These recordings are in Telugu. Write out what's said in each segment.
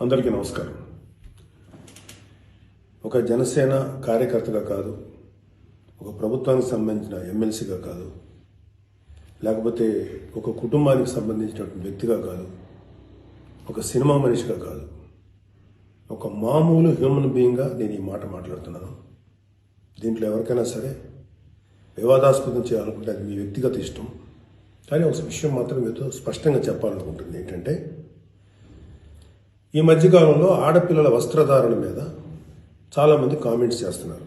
అందరికీ నమస్కారం. ఒక జనసేన కార్యకర్తగా కాదు, ఒక ప్రభుత్వానికి సంబంధించిన ఎమ్మెల్సీగా కాదు, లేకపోతే ఒక కుటుంబానికి సంబంధించినటువంటి వ్యక్తిగా కాదు, ఒక సినిమా మనిషిగా కాదు, ఒక మామూలు హ్యూమన్ బీయింగ్గా నేను ఈ మాట మాట్లాడుతున్నాను. దీంట్లో ఎవరికైనా సరే వివాదాస్పదం చేయాలనుకుంటే అది మీ వ్యక్తిగత ఇష్టం. కానీ ఒక విషయం మాత్రం మీతో స్పష్టంగా చెప్పాలనుకుంటుంది ఏంటంటే, ఈ మధ్యకాలంలో ఆడపిల్లల వస్త్రధారణ మీద చాలామంది కామెంట్స్ చేస్తున్నారు.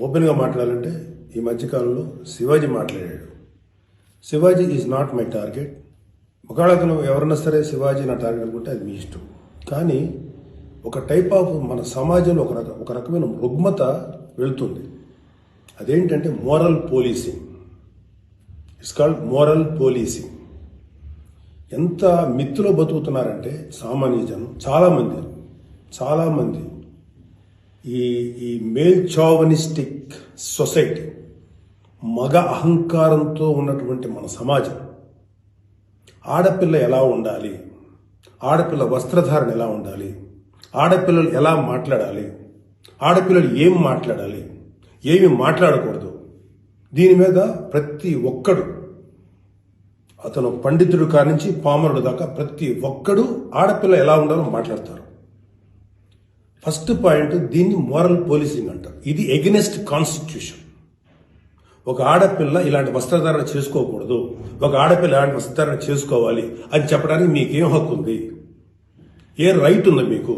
ఓపెన్గా మాట్లాడాలంటే ఈ మధ్యకాలంలో శివాజీ మాట్లాడాడు. Shivaji is not my target. ఒకవేళ అతను ఎవరన్నా సరే శివాజీ నా టార్గెట్ అనుకుంటే అది మీ ఇష్టం. కానీ ఒక టైప్ ఆఫ్ మన సమాజంలో ఒక రకమైన రుగ్మత వెళుతుంది. అదేంటంటే moral policing. It's called moral policing. ఎంత మిత్తులో బతుకుతున్నారంటే సామాన్య జనం చాలామంది ఈ మేల్ చావనిస్టిక్ సొసైటీ, మగ అహంకారంతో ఉన్నటువంటి మన సమాజం, ఆడపిల్ల ఎలా ఉండాలి, ఆడపిల్ల వస్త్రధారణ ఎలా ఉండాలి, ఆడపిల్లలు ఎలా మాట్లాడాలి, ఆడపిల్లలు ఏం మాట్లాడాలి, ఏమి మాట్లాడకూడదు, దీని మీద ప్రతి ఒక్కడు, అతను పండితుడు కానించి పామరుడు దాకా ప్రతి ఒక్కడు ఆడపిల్ల ఎలా ఉండాలో మాట్లాడతారు. ఫస్ట్ పాయింట్, దీన్ని మోరల్ పోలీసింగ్ అంటారు. ఇది ఎగెనెస్ట్ కాన్స్టిట్యూషన్. ఒక ఆడపిల్ల ఇలాంటి వస్త్రధారణ చేసుకోకూడదు, ఒక ఆడపిల్ల ఇలాంటి వస్త్రధారణ చేసుకోవాలి అని చెప్పడానికి మీకేం హక్కు ఉంది? ఏ రైట్ ఉంది మీకు?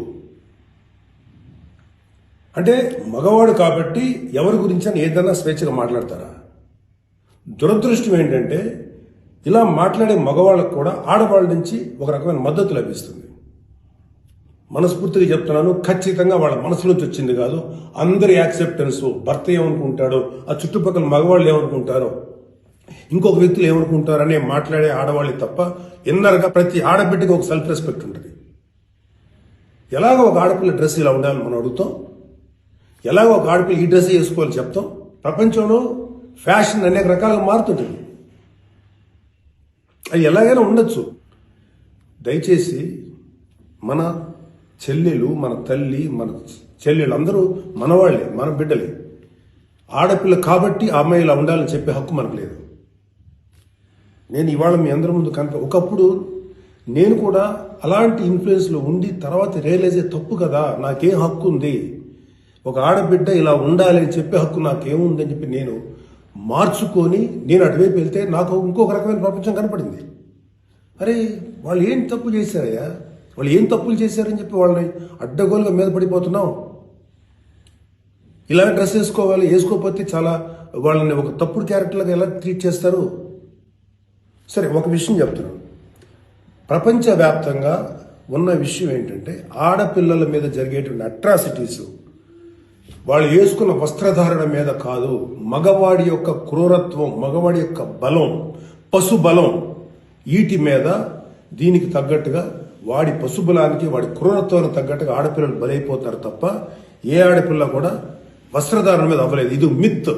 అంటే మగవాడు కాబట్టి ఎవరి గురించి అని ఏదైనా స్వేచ్ఛగా మాట్లాడతారా? దురదృష్టం ఏంటంటే ఇలా మాట్లాడే మగవాళ్ళకు కూడా ఆడవాళ్ళ నుంచి ఒక రకమైన మద్దతు లభిస్తుంది. మనస్ఫూర్తిగా చెప్తున్నాను, ఖచ్చితంగా వాళ్ళ మనసు నుంచి వచ్చింది కాదు. అందరి యాక్సెప్టెన్స్, భర్త ఏమనుకుంటాడో, ఆ చుట్టుపక్కల మగవాళ్ళు ఏమనుకుంటారో, ఇంకొక వ్యక్తులు ఏమనుకుంటారో అనే మాట్లాడే ఆడవాళ్ళు తప్ప ఇన్నరగా ప్రతి ఆడబిడ్డకి ఒక సెల్ఫ్ రెస్పెక్ట్ ఉంటుంది. ఎలాగో ఒక ఆడపిల్ల డ్రెస్ ఇలా ఉండాలని మనం అడుగుతాం, ఎలాగో ఒక ఆడపిల్ల ఈ డ్రెస్ వేసుకోవాలని చెప్తాం. ప్రపంచంలో ఫ్యాషన్ అనేక రకాలుగా మారుతుంటుంది. అది ఎలాగైనా ఉండొచ్చు. దయచేసి మన చెల్లెలు, మన తల్లి, మన చెల్లెలు అందరూ మనవాళ్లే, మన బిడ్డలే. ఆడపిల్ల కాబట్టి ఆ అమ్మాయి ఇలా ఉండాలని చెప్పే హక్కు మనకు లేదు. నేను ఇవాళ మీ అందరి ముందు ఒకప్పుడు నేను కూడా అలాంటి ఇన్ఫ్లుయెన్స్లో ఉండి తర్వాత రియలైజ్ అయ్యే తప్పు కదా, నాకేం హక్కు ఉంది, ఒక ఆడబిడ్డ ఇలా ఉండాలి అని చెప్పే హక్కు నాకేముందని చెప్పి నేను మార్చుకొని నేను అటువైపు వెళ్తే నాకు ఇంకొక రకమైన ప్రపంచం కనపడింది. అరే వాళ్ళు ఏం తప్పు చేశారయ్యా, వాళ్ళు ఏం తప్పులు చేశారని చెప్పి వాళ్ళని అడ్డగోలుగా మీద పడిపోతున్నాం. ఇలా డ్రెస్ వేసుకోవాలి, వేసుకోకపోతే చాలా వాళ్ళని ఒక తప్పుడు క్యారెక్టర్లుగా ఎలా ట్రీట్ చేస్తారు? సరే, ఒక విషయం చెప్తున్నాను. ప్రపంచవ్యాప్తంగా ఉన్న విషయం ఏంటంటే ఆడపిల్లల మీద జరిగేటువంటి అట్రాసిటీస్ వాళ్ళు వేసుకున్న వస్త్రధారణ మీద కాదు, మగవాడి యొక్క క్రూరత్వం, మగవాడి యొక్క బలం, పశు బలం, వీటి మీద దీనికి తగ్గట్టుగా వాడి పశుబలానికి, వాడి క్రూరత్వానికి తగ్గట్టుగా ఆడపిల్లలు బలైపోతారు తప్ప ఏ ఆడపిల్ల కూడా వస్త్రధారణ మీద అవ్వలేదు. ఇది మిత్.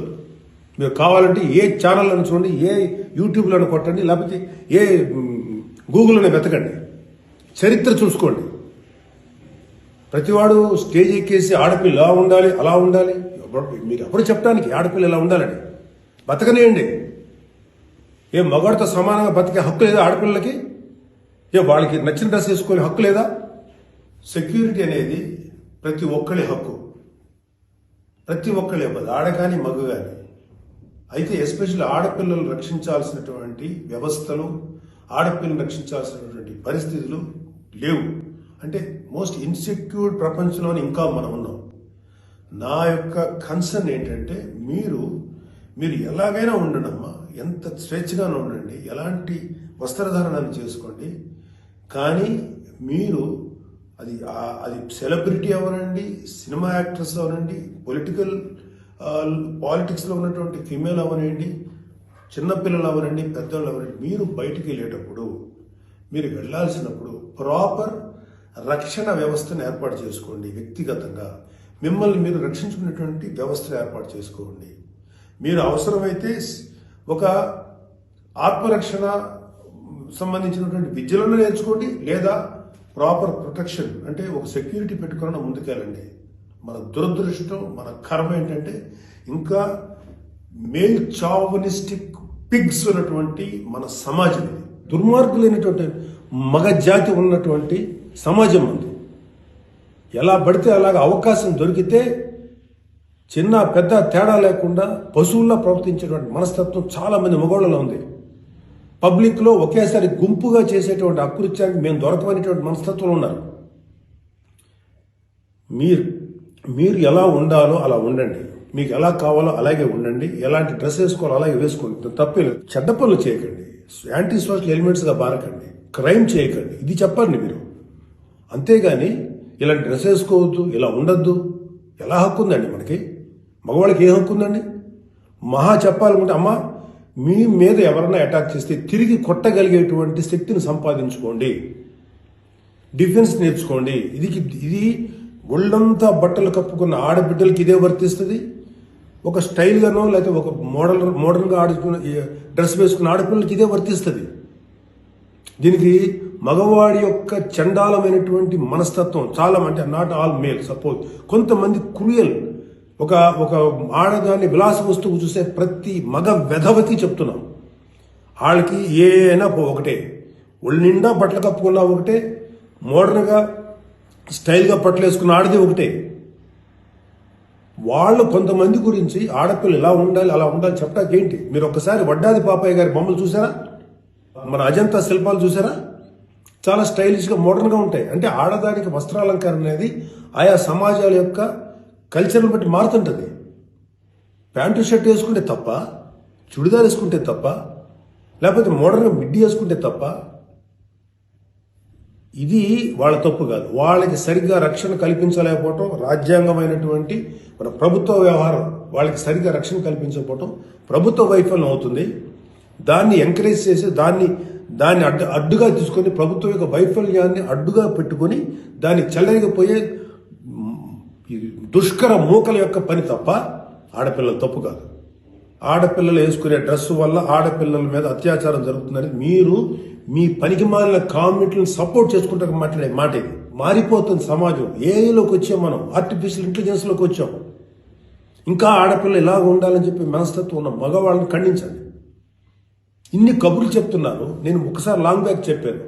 మీరు కావాలంటే ఏ ఛానల్లను చూడండి, ఏ యూట్యూబ్లను కొట్టండి, లేకపోతే ఏ గూగుల్లోనే వెతకండి, చరిత్ర చూసుకోండి. ప్రతివాడు స్టేజ్ ఎక్కేసి ఆడపిల్ల ఇలా ఉండాలి, అలా ఉండాలి, మీరు ఎప్పుడు చెప్పడానికి ఆడపిల్ల ఇలా ఉండాలని బతకనేయండి. ఏ మగవాడితో సమానంగా బతికే హక్కు లేదా ఆడపిల్లలకి? ఏ వాళ్ళకి నచ్చిన డ్రెస్ వేసుకునే హక్కు లేదా? సెక్యూరిటీ అనేది ప్రతి ఒక్కరి హక్కు, ప్రతి ఒక్కరి ఇవ్వదు, ఆడ కానీ మగ కానీ. అయితే ఎస్పెషల్లీ ఆడపిల్లలు రక్షించాల్సినటువంటి వ్యవస్థలు, ఆడపిల్లలు రక్షించాల్సినటువంటి పరిస్థితులు లేవు. అంటే మోస్ట్ ఇన్సెక్యూర్ ప్రపంచంలోని ఇంకా మనం ఉన్నాం. నా యొక్క కన్సర్న్ ఏంటంటే మీరు ఎలాగైనా ఉండండమ్మా, ఎంత స్వేచ్ఛగానే ఉండండి, ఎలాంటి వస్త్రధారణను చేసుకోండి. కానీ మీరు అది సెలబ్రిటీ అవనండి, సినిమా యాక్ట్రెస్ అవనండి, పాలిటిక్స్లో ఉన్నటువంటి ఫీమేల్ అవనండి, చిన్నపిల్లలు అవనండి, పెద్దవాళ్ళు అవనండి, మీరు బయటికి వెళ్ళేటప్పుడు, మీరు వెళ్లాల్సినప్పుడు ప్రాపర్ రక్షణ వ్యవస్థను ఏర్పాటు చేసుకోండి. వ్యక్తిగతంగా మిమ్మల్ని మీరు రక్షించుకునేటువంటి వ్యవస్థను ఏర్పాటు చేసుకోండి. మీరు అవసరమైతే ఒక ఆత్మరక్షణ సంబంధించినటువంటి విద్యలను నేర్చుకోండి, లేదా ప్రాపర్ ప్రొటెక్షన్ అంటే ఒక సెక్యూరిటీ పెట్టుకుని ముందుకెళ్ళండి. మన దురదృష్టం, మన కర్మ ఏంటంటే ఇంకా మేల్ చావనిస్టిక్ పిగ్స్ ఉన్నటువంటి మన సమాజం ఇది. దుర్మార్గులైనటువంటి మగ జాతి ఉన్నటువంటి సమాజం ఉంది. ఎలా పడితే అలాగ అవకాశం దొరికితే చిన్న పెద్ద తేడా లేకుండా పశువుల్లో ప్రవర్తించేటువంటి మనస్తత్వం చాలా మంది మగవాళ్ళలో ఉంది. పబ్లిక్లో ఒకేసారి గుంపుగా చేసేటువంటి అకృత్యానికి మేము దొరకమనేటువంటి మనస్తత్వం ఉన్నారు. మీరు ఎలా ఉండాలో అలా ఉండండి, మీకు ఎలా కావాలో అలాగే ఉండండి, ఎలాంటి డ్రెస్ వేసుకోవాలో అలాగే వేసుకోండి, తప్పలేదు. చెడ్డ పనులు చేయకండి, యాంటీ సోషల్ ఎలిమెంట్స్గా బారకండి, క్రైమ్ చేయకండి, ఇది చెప్పండి మీరు. అంతేగాని ఇలాంటి డ్రెస్ వేసుకోవద్దు, ఇలా ఉండద్దు, ఎలా హక్కు ఉందండి మనకి? మగవాళ్ళకి ఏ హక్కు ఉందండి? మహా చెప్పాలనుకుంటే అమ్మ మీ మీద ఎవరన్నా అటాక్ చేస్తే తిరిగి కొట్టగలిగేటువంటి శక్తిని సంపాదించుకోండి, డిఫెన్స్ నేర్చుకోండి. ఇది ఒళ్ళంతా బట్టలు కప్పుకున్న ఆడబిడ్డలకి ఇదే వర్తిస్తుంది. ఒక స్టైల్గానో లేకపోతే ఒక మోడర్న్గా ఆడుకున్న డ్రెస్ వేసుకున్న ఆడపిల్లలకి ఇదే వర్తిస్తుంది. దీనికి మగవాడి యొక్క చండాలమైనటువంటి మనస్తత్వం చాలా, అంటే నాట్ ఆల్ మేల్, సపోజ్ కొంతమంది క్రూయల్, ఒక ఆడదాన్ని విలాస వస్తువు చూసే ప్రతి మగ వెధవతి చెప్తున్నాం, వాళ్ళకి ఏనా ఒకటే, ఒళ్ళు నిండా బట్టలు కప్పుకున్నా ఒకటే, మోడర్న్గా స్టైల్గా బట్టలు వేసుకున్న ఆడది ఒకటే. వాళ్ళు కొంతమంది గురించి ఆడపిల్లలు ఇలా ఉండాలి అలా ఉండాలి చెప్పడానికి ఏంటి? మీరు ఒక్కసారి వడ్డాది పాపయ్య గారి బొమ్మలు చూసారా? మన అజంతా శిల్పాలు చూసారా? చాలా స్టైలిష్గా మోడర్న్గా ఉంటాయి. అంటే ఆడదానికి వస్త్రాలంకారం అనేది ఆయా సమాజాల యొక్క కల్చర్ని బట్టి మారుతుంటుంది. ప్యాంటు షర్ట్ వేసుకుంటే తప్ప, చుడిదార్ వేసుకుంటే తప్ప, లేకపోతే మోడర్న్గా మిడ్డీ వేసుకుంటే తప్ప, ఇది వాళ్ళ తప్పు కాదు. వాళ్ళకి సరిగ్గా రక్షణ కల్పించలేకపోవటం, రాజ్యాంగమైనటువంటి మన ప్రభుత్వ వ్యవహారం వాళ్ళకి సరిగ్గా రక్షణ కల్పించకపోవటం ప్రభుత్వ వైఫల్యం అవుతుంది. దాన్ని ఎంకరేజ్ చేసి దాన్ని అడ్డుగా తీసుకొని ప్రభుత్వం యొక్క వైఫల్యాన్ని అడ్డుగా పెట్టుకొని దాన్ని చెల్లరిగిపోయే దుష్కర మూకల యొక్క పని తప్ప ఆడపిల్లల తప్పు కాదు. ఆడపిల్లలు వేసుకునే డ్రెస్సు వల్ల ఆడపిల్లల మీద అత్యాచారం జరుగుతుందని మీరు మీ పనికి మాలిన కామెంట్లను సపోర్ట్ చేసుకుంటే మాట్లాడే మాట ఇది. మారిపోతుంది సమాజం. ఏఐలోకి వచ్చాం మనం, ఆర్టిఫిషియల్ ఇంటెలిజెన్స్లోకి వచ్చాం. ఇంకా ఆడపిల్ల ఇలాగ ఉండాలని చెప్పి మనస్తత్వం ఉన్న మగవాళ్ళని ఖండించండి. ఇన్ని కబుర్లు చెప్తున్నారు. నేను ఒకసారి లాంగ్ బ్యాక్ చెప్పాను,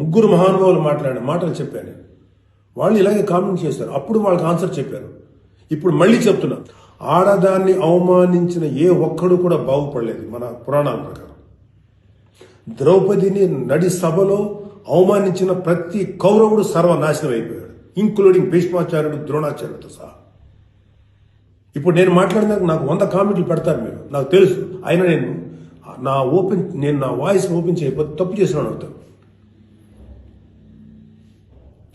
ముగ్గురు మహానుభావులు మాట్లాడిన మాటలు చెప్పాను. వాళ్ళు ఇలాగే కామెంట్ చేశారు. అప్పుడు వాళ్ళకి ఆన్సర్ చెప్పారు. ఇప్పుడు మళ్ళీ చెప్తున్నా, ఆడదాన్ని అవమానించిన ఏ ఒక్కడు కూడా బాగుపడలేదు మన పురాణాల ప్రకారం. ద్రౌపదిని నడి సభలో అవమానించిన ప్రతి కౌరవుడు సర్వనాశనం అయిపోయాడు, ఇంక్లూడింగ్ భీష్మాచార్యుడు, ద్రోణాచార్యుడితో సహా. ఇప్పుడు నేను మాట్లాడినాక నాకు 100 కామెంట్లు పెడతారు మీరు, నాకు తెలుసు. అయినా నేను నా వాయిస్ ఓపెన్ చేయకపోతే తప్పు చేసినాను అవుతాను.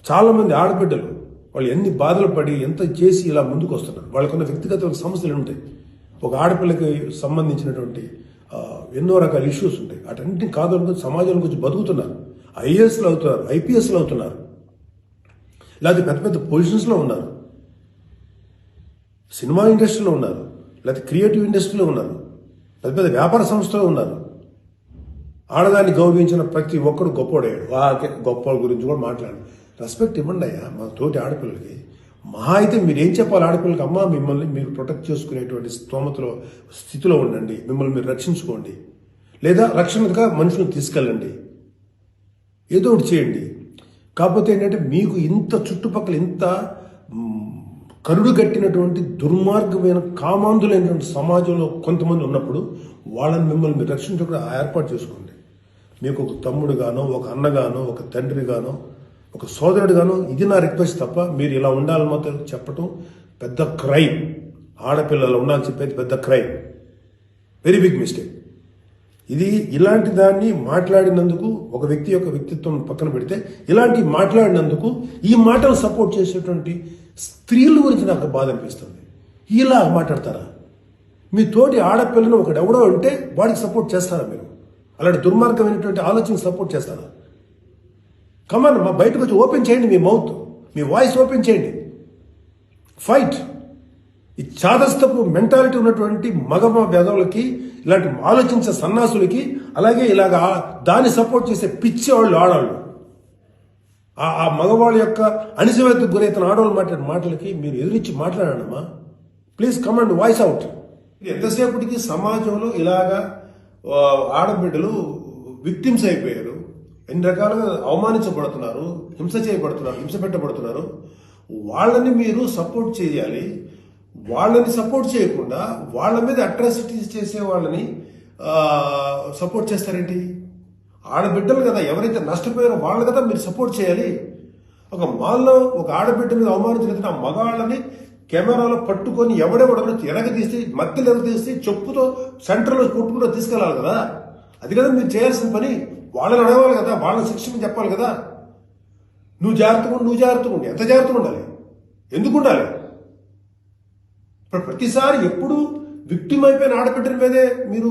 చాలా మంది ఆడబిడ్డలు వాళ్ళు ఎన్ని బాధలు పడి ఎంత చేసి ఇలా ముందుకు వస్తున్నారు. వాళ్ళకున్న వ్యక్తిగత సమస్యలు ఉంటాయి. ఒక ఆడపిల్లకి సంబంధించినటువంటి ఎన్నో రకాల ఇష్యూస్ ఉంటాయి. అటన్నింటినీ కాదనుకుని సమాజం గురించి బతుకుతున్నారు. ఐఏఎస్లు అవుతున్నారు, ఐపీఎస్లు అవుతున్నారు, లేకపోతే పెద్ద పెద్ద పొజిషన్స్లో ఉన్నారు, సినిమా ఇండస్ట్రీలో ఉన్నారు, లేకపోతే క్రియేటివ్ ఇండస్ట్రీలో ఉన్నారు, పెద్ద పెద్ద వ్యాపార సంస్థలో ఉన్నారు. ఆడదాన్ని గౌరవించిన ప్రతి ఒక్కడు గొప్పోడయ్యాడు. గొప్ప గురించి కూడా మాట్లాడు, రెస్పెక్ట్ ఇవ్వండి అయ్యా మా తోటి ఆడపిల్లలకి. మహా అయితే మీరు ఏం చెప్పాలి ఆడపిల్లలకి? అమ్మ మిమ్మల్ని మీరు ప్రొటెక్ట్ చేసుకునేటువంటి స్థితిలో ఉండండి, మిమ్మల్ని మీరు రక్షించుకోండి, లేదా రక్షణగా మనుషులను తీసుకెళ్ళండి, ఏదో ఒకటి చేయండి. కాకపోతే ఏంటంటే మీకు ఇంత చుట్టుపక్కల ఇంత కరుడు కట్టినటువంటి దుర్మార్గమైన కామాంధులైనటువంటి సమాజంలో కొంతమంది ఉన్నప్పుడు వాళ్ళని మిమ్మల్ని మీరు రక్షించుకుని ఏర్పాటు చేసుకోండి. మీకు ఒక తమ్ముడుగానో, ఒక అన్నగానో, ఒక తండ్రిగానో, ఒక సోదరుడుగానో ఇది నా రిక్వెస్ట్ తప్ప మీరు ఇలా ఉండాలని మాత్రం చెప్పటం పెద్ద క్రైమ్. ఆడపిల్లలు ఉండాలని చెప్పేది పెద్ద క్రైమ్, వెరీ బిగ్ మిస్టేక్. ఇది ఇలాంటి దాన్ని మాట్లాడినందుకు ఒక వ్యక్తి యొక్క వ్యక్తిత్వం పక్కన పెడితే ఇలాంటి మాట్లాడినందుకు ఈ మాటలు సపోర్ట్ చేసేటువంటి స్త్రీల గురించి నాకు బాధ అనిపిస్తుంది. ఇలా మాట్లాడతారా? మీ తోటి ఆడపిల్లను ఒకడెవడో అంటే వాడికి సపోర్ట్ చేస్తారా మీరు? అలాంటి దుర్మార్గమైనటువంటి ఆలోచనకు సపోర్ట్ చేస్తారా? కమాన్, మా బయటకు వచ్చి ఓపెన్ చేయండి, మీ మౌత్, మీ వాయిస్ ఓపెన్ చేయండి, ఫైట్. ఈ చాదస్తపు మెంటాలిటీ ఉన్నటువంటి మగ వేదవులకి ఇలాంటి ఆలోచించే సన్నాసులకి, అలాగే ఇలాగ దాన్ని సపోర్ట్ చేసే పిచ్చి వాళ్ళు ఆడవాళ్ళు, ఆ మగవాళ్ళ యొక్క అణిచివేతకు గురైతున్న ఆడవాళ్ళు మాట్లాడే మాటలకి మీరు ఎదురించి మాట్లాడానమ్మా. Please come and voice out. ఎంతసేపటికి సమాజంలో ఇలాగా ఆడబిడ్డలు విక్టిమ్స్ అయిపోయారు, ఎన్ని రకాలుగా అవమానించబడుతున్నారు, హింస చేయబడుతున్నారు, హింస పెట్టబడుతున్నారు. వాళ్ళని మీరు సపోర్ట్ చేయాలి. వాళ్ళని సపోర్ట్ చేయకుండా వాళ్ళ మీద అట్రాసిటీస్ చేసే వాళ్ళని సపోర్ట్ చేస్తారేంటి? ఆడబిడ్డలు కదా, ఎవరైతే నష్టపోయారో వాళ్ళు కదా మీరు సపోర్ట్ చేయాలి. ఒక మాల్లో ఒక ఆడబిడ్డ మీద అవమానించిన ఆ మగాళ్ళని కెమెరాలో పట్టుకొని ఎవడెవడో ఎరగదీసి, మధ్యలో ఎరగదీసి చెప్పుతో సెంటర్లో కొట్టుకుంటూ తీసుకెళ్ళాలి కదా. అది కదా మీరు చేయాల్సిన పని. వాళ్ళని అడగాలి కదా, వాళ్ళని శిక్షణ చెప్పాలి కదా. నువ్వు జాగ్రత్తగా ఉండి ఎంత జాగ్రత్తగా ఉండాలి? ఎందుకు ఉండాలి? ప్రతిసారి ఎప్పుడు విక్టిమ్ అయిపోయిన ఆడబిడ్డల మీదే మీరు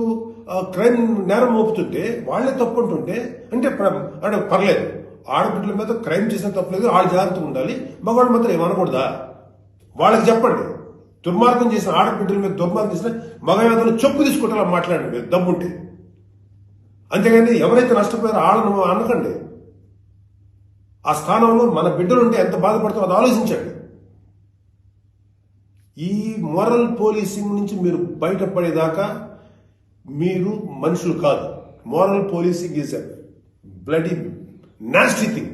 క్రైమ్ నేరం మోపుతుంటే, వాళ్ళే తప్పు అంటుంటే అంటే పర్లేదు, ఆడబిడ్డల మీద క్రైమ్ చేసిన తప్పలేదు, వాళ్ళు జాగ్రత్తగా ఉండాలి, మగవాళ్ళు మాత్రం ఏమనకూడదా? వాళ్ళకి చెప్పండి. దుర్మార్గం చేసిన ఆడబిడ్డల మీద దుర్మార్గం చేసిన మగవాళ్ళని చెప్పు తీసుకుంటారా మాట్లాడండి మీరు దమ్ముంటే. అంతేగాని ఎవరైతే నష్టపోయారో వాళ్ళను అనకండి. ఆ స్థానంలో మన బిడ్డలుంటే ఎంత బాధపడతారో అది ఆలోచించండి. ఈ మోరల్ పోలీసింగ్ నుంచి మీరు బయటపడేదాకా మీరు మనుషులు కాదు. Moral policing is a bloody nasty thing.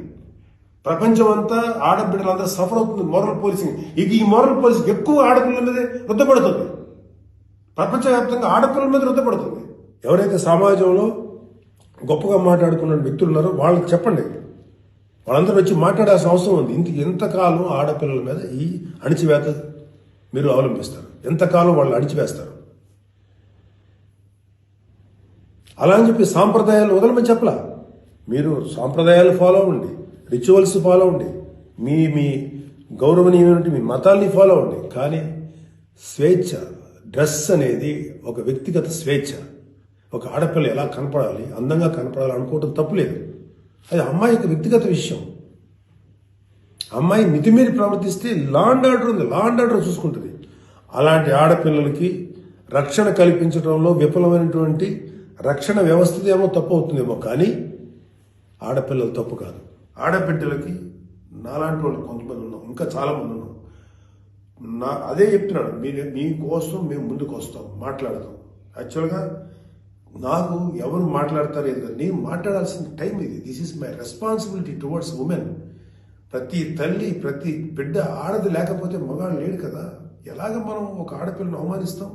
ప్రపంచం అంతా ఆడబిడ్డలంతా సఫర్ అవుతుంది మోరల్ పోలీసింగ్. ఈ మోరల్ పోలీసింగ్ ఎక్కువ ఆడపిల్లల మీద రుద్దపడుతుంది. ప్రపంచవ్యాప్తంగా ఆడపిల్లల మీద రుద్దపడుతుంది. ఎవరైతే సమాజంలో గొప్పగా మాట్లాడుకున్న వ్యక్తులు ఉన్నారో వాళ్ళకి చెప్పండి. వాళ్ళందరూ వచ్చి మాట్లాడాల్సిన అవసరం ఉంది. ఎంతకాలం ఆడపిల్లల మీద ఈ అణిచివేత మీరు అవలంబిస్తారు? ఎంతకాలం వాళ్ళు అణిచివేస్తారు? అలా అని చెప్పి సాంప్రదాయాలు వదలమని చెప్పలా. మీరు సాంప్రదాయాలు ఫాలో అవ్వండి, రిచువల్స్ ఫాలో అవ్వండి, మీ గౌరవనీయమైన మీ మతాల్ని ఫాలో అవ్వండి. కానీ స్వేచ్ఛ, డ్రెస్ అనేది ఒక వ్యక్తిగత స్వేచ్ఛ. ఒక ఆడపిల్ల ఎలా కనపడాలి, అందంగా కనపడాలి అనుకోవటం తప్పులేదు. అది అమ్మాయి యొక్క వ్యక్తిగత విషయం. అమ్మాయి మితిమీరి ప్రవర్తిస్తే లా అండ్ ఆర్డర్ ఉంది, లా అండ్ ఆర్డర్ చూసుకుంటుంది. అలాంటి ఆడపిల్లలకి రక్షణ కల్పించడంలో విఫలమైనటువంటి రక్షణ వ్యవస్థ ఏమో తప్పు అవుతుందేమో, కానీ ఆడపిల్లలు తప్పు కాదు. ఆడబిడ్డలకి నాలాంటి వాళ్ళు కొంతమంది ఉన్నాం, ఇంకా చాలా మంది ఉన్నాం. అదే చెప్తున్నాడు, మీకోసం మేము ముందుకు వస్తాం, మాట్లాడతాం. యాక్చువల్గా నాకు ఎవరు మాట్లాడతారు ఏదో, నేను మాట్లాడాల్సిన టైం ఇది. This is my responsibility towards women. ప్రతి తల్లి, ప్రతి బిడ్డ ఆడది లేకపోతే మగాడు లేడు కదా. ఎలాగ మనం ఒక ఆడపిల్లను అవమానిస్తాం?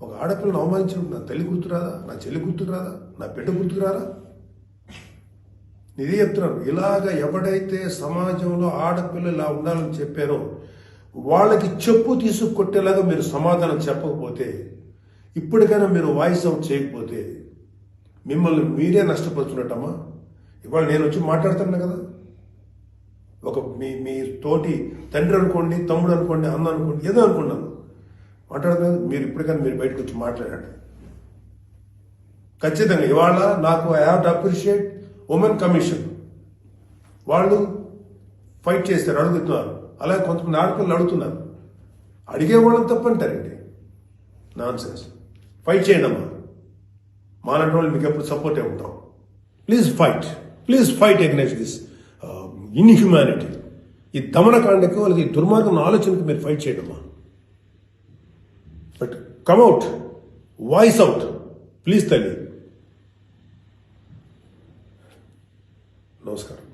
ఒక ఆడపిల్లను అవమానించినప్పుడు నా తల్లి గుర్తురాదా, నా చెల్లి గుర్తుకురాదా, నా బిడ్డ గుర్తుకురారా? ఇదే చెప్తున్నాను. ఇలాగ ఎవడైతే సమాజంలో ఆడపిల్లలు ఇలా ఉండాలని చెప్పారో వాళ్ళకి చెప్పు తీసుకొట్టేలాగా మీరు సమాధానం చెప్పకపోతే, ఇప్పటికైనా మీరు వాయిస్ అవుట్ చేయకపోతే మిమ్మల్ని మీరే నష్టపరుచున్నట్టమ్మా. ఇవాళ నేను వచ్చి మాట్లాడుతున్నా కదా, ఒక మీ తోటి తండ్రి అనుకోండి, తమ్ముడు అనుకోండి, అన్న అనుకోండి, ఏదో అనుకున్నాను మాట్లాడుతున్నా. మీరు ఇప్పటికైనా మీరు బయటకు వచ్చి మాట్లాడండి. ఖచ్చితంగా ఇవాళ నాకు I have to appreciate women commission. వాళ్ళు ఫైట్ చేస్తారు, అడుగుతున్నారు. అలాగే కొంతమంది ఆడపిల్లలు అడుగుతున్నారు. అడిగే వాళ్ళని తప్పంటారండి, నాన్ సెన్స్. ఫైట్ చేయండి అమ్మా. మాలాంటి వాళ్ళు మీకు ఎప్పుడు సపోర్టే ఉంటాం. Please fight against this inhumanity. ఈ దమనకాండకు వాళ్ళకి దుర్మార్గం ఆలోచనకు మీరు ఫైట్ చేయండి అమ్మా. But come out, voice out please తల్లి. నమస్కారం.